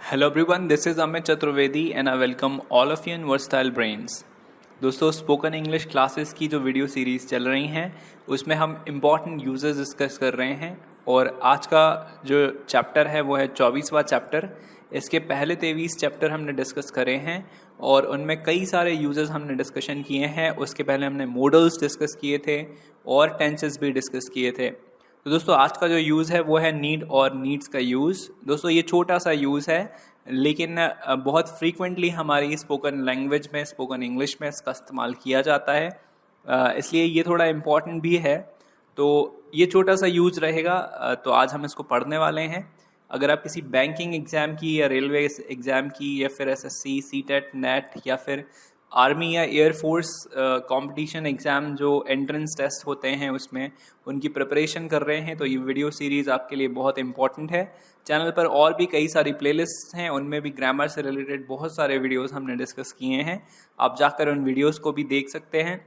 Hello everyone, this is Amit Chaturvedi and I welcome all of you in versatile brains. दोस्तों, spoken English classes की जो video series चल रही हैं उसमें हम इम्पॉर्टेंट यूजेस डिस्कस कर रहे हैं और आज का जो चैप्टर है वो है 24वां चैप्टर। इसके पहले 23 चैप्टर हमने डिस्कस करे हैं और उनमें कई सारे यूजेस हमने डिस्कशन किए हैं। उसके पहले हमने मॉडल्स डिस्कस किए थे और टेंसेस भी डिस्कस किए थे। तो दोस्तों, आज का जो यूज़ है वो है नीड और नीड्स का यूज़। दोस्तों, ये छोटा सा यूज़ है लेकिन बहुत फ्रीक्वेंटली हमारी स्पोकन लैंग्वेज में, स्पोकन इंग्लिश में इसका इस्तेमाल किया जाता है, इसलिए ये थोड़ा इम्पॉर्टेंट भी है। तो ये छोटा सा यूज रहेगा, तो आज हम इसको पढ़ने वाले हैं। अगर आप किसी बैंकिंग एग्ज़ाम की या रेलवे एग्ज़ाम की या फिर एसएससी, सीटेट, नेट या फिर आर्मी या एयरफोर्स कंपटीशन एग्ज़ाम जो एंट्रेंस टेस्ट होते हैं उसमें उनकी प्रिपरेशन कर रहे हैं तो ये वीडियो सीरीज़ आपके लिए बहुत इंपॉर्टेंट है। चैनल पर और भी कई सारी प्लेलिस्ट हैं, उनमें भी ग्रामर से रिलेटेड बहुत सारे वीडियोस हमने डिस्कस किए हैं, आप जाकर उन वीडियोस को भी देख सकते हैं।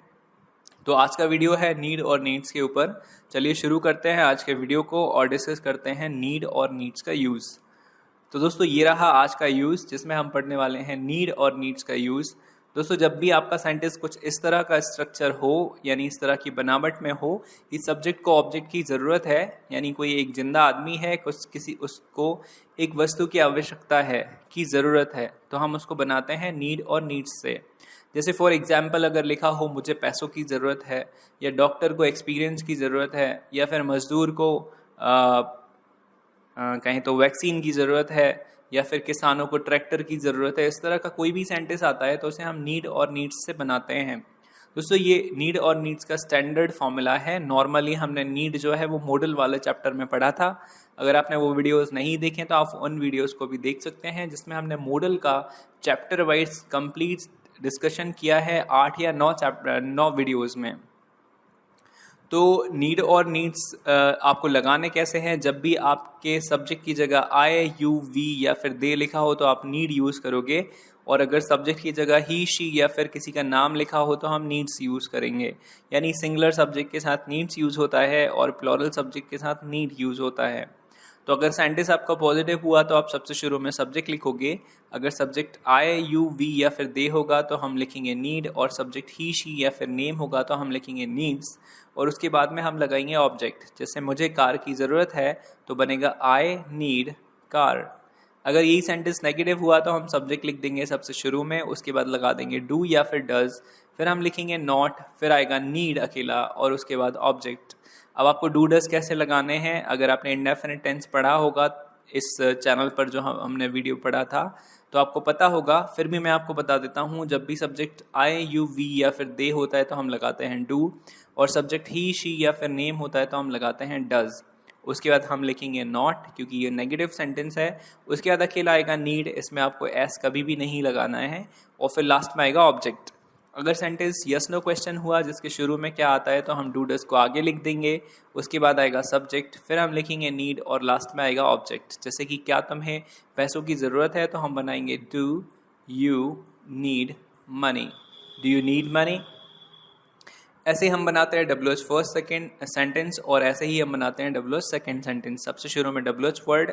तो आज का वीडियो है नीड और नीड्स के ऊपर। चलिए शुरू करते हैं आज के वीडियो को और डिस्कस करते हैं नीड और नीड्स का यूज़। तो दोस्तों, ये रहा आज का यूज़ जिसमें हम पढ़ने वाले हैं नीड और नीड्स का यूज़। दोस्तों, जब भी आपका सेंटेंस कुछ इस तरह का स्ट्रक्चर हो, यानी इस तरह की बनावट में हो, इस सब्जेक्ट को ऑब्जेक्ट की ज़रूरत है, यानी कोई एक जिंदा आदमी है, उसको एक वस्तु की आवश्यकता है, की ज़रूरत है, तो हम उसको बनाते हैं नीड और नीड्स से। जैसे फॉर एग्जाम्पल अगर लिखा हो मुझे पैसों की ज़रूरत है, या डॉक्टर को एक्सपीरियंस की ज़रूरत है, या फिर मज़दूर को कहीं तो वैक्सीन की ज़रूरत है, या फिर किसानों को ट्रैक्टर की ज़रूरत है, इस तरह का कोई भी सेंटेंस आता है तो उसे हम नीड और नीड्स से बनाते हैं। दोस्तों, ये नीड और नीड्स का स्टैंडर्ड फॉर्मूला है। नॉर्मली हमने नीड जो है वो मॉडल वाले चैप्टर में पढ़ा था। अगर आपने वो वीडियोस नहीं देखे तो आप उन वीडियोस को भी देख सकते हैं जिसमें हमने मॉडल का चैप्टर वाइज कंप्लीट डिस्कशन किया है 8 या 9 वीडियोज़ में। तो नीड और नीड्स आपको लगाने कैसे हैं? जब भी आपके सब्जेक्ट की जगह आई, यू, वी या फिर दे लिखा हो तो आप नीड यूज़ करोगे, और अगर सब्जेक्ट की जगह ही, शी या फिर किसी का नाम लिखा हो तो हम नीड्स यूज़ करेंगे। यानी सिंगुलर सब्जेक्ट के साथ नीड्स यूज़ होता है और प्लूरल सब्जेक्ट के साथ नीड यूज़ होता है। तो अगर सेंटेंस आपका पॉजिटिव हुआ तो आप सबसे शुरू में सब्जेक्ट लिखोगे। अगर सब्जेक्ट आई, यू, वी या फिर दे होगा तो हम लिखेंगे नीड, और सब्जेक्ट ही, शी या फिर नेम होगा तो हम लिखेंगे नीड्स, और उसके बाद में हम लगाएंगे ऑब्जेक्ट। जैसे मुझे कार की ज़रूरत है तो बनेगा आई नीड कार। अगर यही सेंटेंस नेगेटिव हुआ तो हम सब्जेक्ट लिख देंगे सबसे शुरू में, उसके बाद लगा देंगे डू या फिर डज, फिर हम लिखेंगे नॉट, फिर आएगा नीड अकेला और उसके बाद ऑब्जेक्ट। अब आपको डू डज कैसे लगाने हैं, अगर आपने इंडेफिनिट टेंस पढ़ा होगा इस चैनल पर जो हमने वीडियो पढ़ा था तो आपको पता होगा, फिर भी मैं आपको बता देता हूँ। जब भी सब्जेक्ट आई, यू, वी या फिर दे होता है तो हम लगाते हैं डू, और सब्जेक्ट ही, शी या फिर नेम होता है तो हम लगाते हैं डज। उसके बाद हम लिखेंगे नॉट क्योंकि ये नेगेटिव सेंटेंस है। उसके बाद अकेला आएगा नीड, इसमें आपको एस कभी भी नहीं लगाना है, और फिर लास्ट में आएगा ऑब्जेक्ट। अगर सेंटेंस यस नो क्वेश्चन हुआ जिसके शुरू में क्या आता है तो हम डू डज को आगे लिख देंगे, उसके बाद आएगा सब्जेक्ट, फिर हम लिखेंगे नीड और लास्ट में आएगा ऑब्जेक्ट। जैसे कि क्या तुम्हें पैसों की ज़रूरत है तो हम बनाएंगे do you need money, do you need money. ऐसे ही हम बनाते हैं WH फर्स्ट सेकेंड सेंटेंस, और ऐसे ही हम बनाते हैं WH सेकेंड सेंटेंस। सबसे शुरू में WH वर्ड,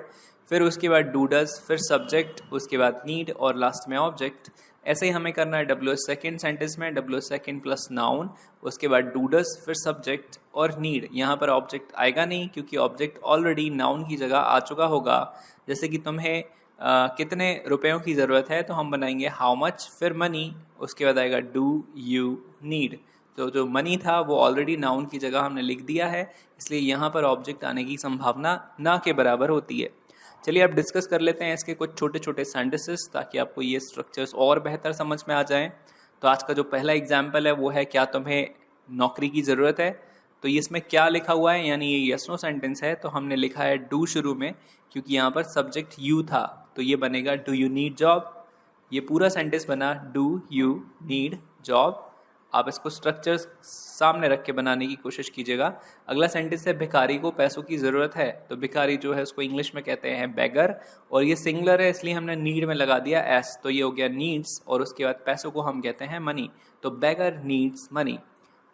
फिर उसके बाद डू डज, फिर सब्जेक्ट, उसके बाद नीड और लास्ट में ऑब्जेक्ट। ऐसे ही हमें करना है WH सेकेंड सेंटेंस में WH सेकेंड प्लस नाउन, उसके बाद डू डज, फिर सब्जेक्ट और नीड। यहाँ पर ऑब्जेक्ट आएगा नहीं क्योंकि ऑब्जेक्ट ऑलरेडी नाउन की जगह आ चुका होगा। जैसे कि तुम्हें कितने रुपयों की ज़रूरत है तो हम बनाएंगे हाउ मच, फिर मनी, उसके बाद आएगा डू यू नीड। तो जो मनी था वो ऑलरेडी नाउन की जगह हमने लिख दिया है, इसलिए यहाँ पर ऑब्जेक्ट आने की संभावना ना के बराबर होती है। चलिए अब डिस्कस कर लेते हैं इसके कुछ छोटे छोटे सेंटेंसेस ताकि आपको ये स्ट्रक्चर्स और बेहतर समझ में आ जाएं। तो आज का जो पहला एग्जाम्पल है वो है क्या तुम्हें नौकरी की ज़रूरत है। तो ये इसमें क्या लिखा हुआ है, यानी ये यस नो सेंटेंस है तो हमने लिखा है डू शुरू में क्योंकि यहाँ पर सब्जेक्ट यू था, तो ये बनेगा डू यू नीड जॉब। ये पूरा सेंटेंस बना डू यू नीड जॉब। आप इसको स्ट्रक्चर सामने रख के बनाने की कोशिश कीजिएगा। अगला सेंटेंस है भिखारी को पैसों की ज़रूरत है, तो भिखारी जो है उसको इंग्लिश में कहते हैं बेगर, और ये सिंगुलर है इसलिए हमने नीड में लगा दिया एस, तो ये हो गया नीड्स, और उसके बाद पैसों को हम कहते हैं मनी, तो बेगर नीड्स मनी।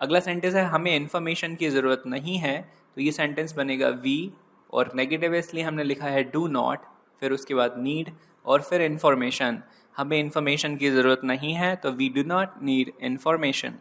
अगला सेंटेंस है हमें इन्फॉर्मेशन की ज़रूरत नहीं है, तो ये सेंटेंस बनेगा वी, और नेगेटिव है इसलिए हमने लिखा है डू नॉट, फिर उसके बाद नीड, और फिर इन्फॉर्मेशन, हमें इन्फॉर्मेशन की ज़रूरत नहीं है तो we do not need information.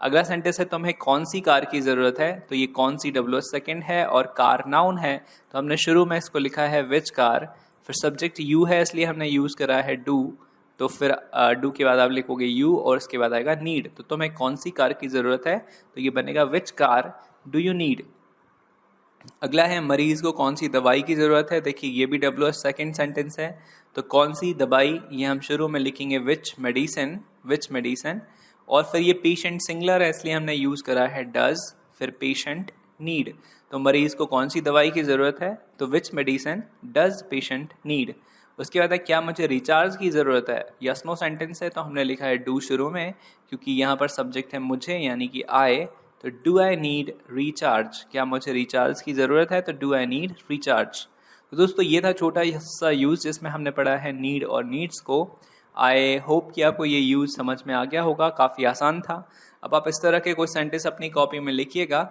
अगला सेंटेंस है तुम्हें कौन सी कार की ज़रूरत है, तो ये कौन सी WH सेकंड है और कार नाउन है, तो हमने शुरू में इसको लिखा है विच कार, फिर सब्जेक्ट यू है इसलिए हमने यूज़ करा है डू, तो फिर डू के बाद आप लिखोगे यू और उसके बाद आएगा नीड, तो तुम्हें कौन सी कार की ज़रूरत है, तो ये बनेगा which car do you need. अगला है मरीज को कौन सी दवाई की ज़रूरत है, देखिए ये भी WH सेकंड सेंटेंस है, तो कौन सी दवाई ये हम शुरू में लिखेंगे विच मेडिसिन, और फिर ये पेशेंट सिंगुलर है इसलिए हमने यूज़ करा है डज, फिर पेशेंट नीड, तो मरीज को कौन सी दवाई की ज़रूरत है, तो विच मेडिसिन डज पेशेंट नीड। उसके बाद है क्या मुझे रिचार्ज की ज़रूरत है, यस नो सेंटेंस है तो हमने लिखा है डू शुरू में, क्योंकि यहाँ पर सब्जेक्ट है मुझे यानी कि आई, तो डू आई नीड रिचार्ज, क्या मुझे रिचार्ज की ज़रूरत है, तो डू आई नीड रिचार्ज। तो दोस्तों ये था छोटा सा यूज़ जिसमें हमने पढ़ा है नीड और नीड्स को। आई होप कि आपको ये यूज़ समझ में आ गया होगा, काफ़ी आसान था। अब आप इस तरह के कोई सेंटेंस अपनी कॉपी में लिखिएगा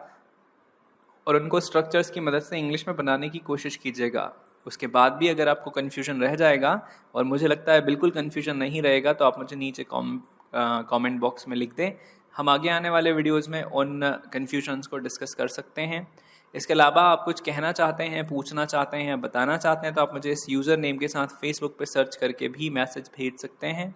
और उनको स्ट्रक्चर्स की मदद से इंग्लिश में बनाने की कोशिश कीजिएगा। उसके बाद भी अगर आपको कन्फ्यूजन रह जाएगा, और मुझे लगता है बिल्कुल कन्फ्यूजन नहीं रहेगा, तो आप मुझे नीचे कमेंट बॉक्स में लिख दें। हम आगे आने वाले वीडियोस में उन कन्फ्यूजन्स को डिस्कस कर सकते हैं। इसके अलावा आप कुछ कहना चाहते हैं, पूछना चाहते हैं, बताना चाहते हैं, तो आप मुझे इस यूज़र नेम के साथ फेसबुक पर सर्च करके भी मैसेज भेज सकते हैं।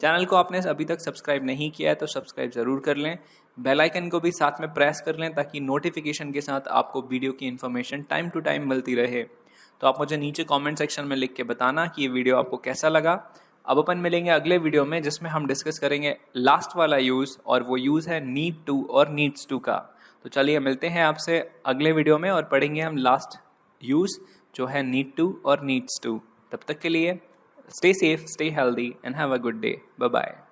चैनल को आपने अभी तक सब्सक्राइब नहीं किया है तो सब्सक्राइब ज़रूर कर लें, बेल आइकन को भी साथ में प्रेस कर लें ताकि नोटिफिकेशन के साथ आपको वीडियो की इन्फॉर्मेशन टाइम टू टाइम मिलती रहे। तो आप मुझे नीचे कमेंट सेक्शन में लिख के बताना कि ये वीडियो आपको कैसा लगा। अब अपन मिलेंगे अगले वीडियो में जिसमें हम डिस्कस करेंगे लास्ट वाला यूज़, और वो यूज़ है नीड टू और नीड्स टू का। तो चलिए मिलते हैं आपसे अगले वीडियो में और पढ़ेंगे हम लास्ट यूज़ जो है नीड टू और नीड्स टू। तब तक के लिए stay safe, stay healthy and have a good day. Bye bye.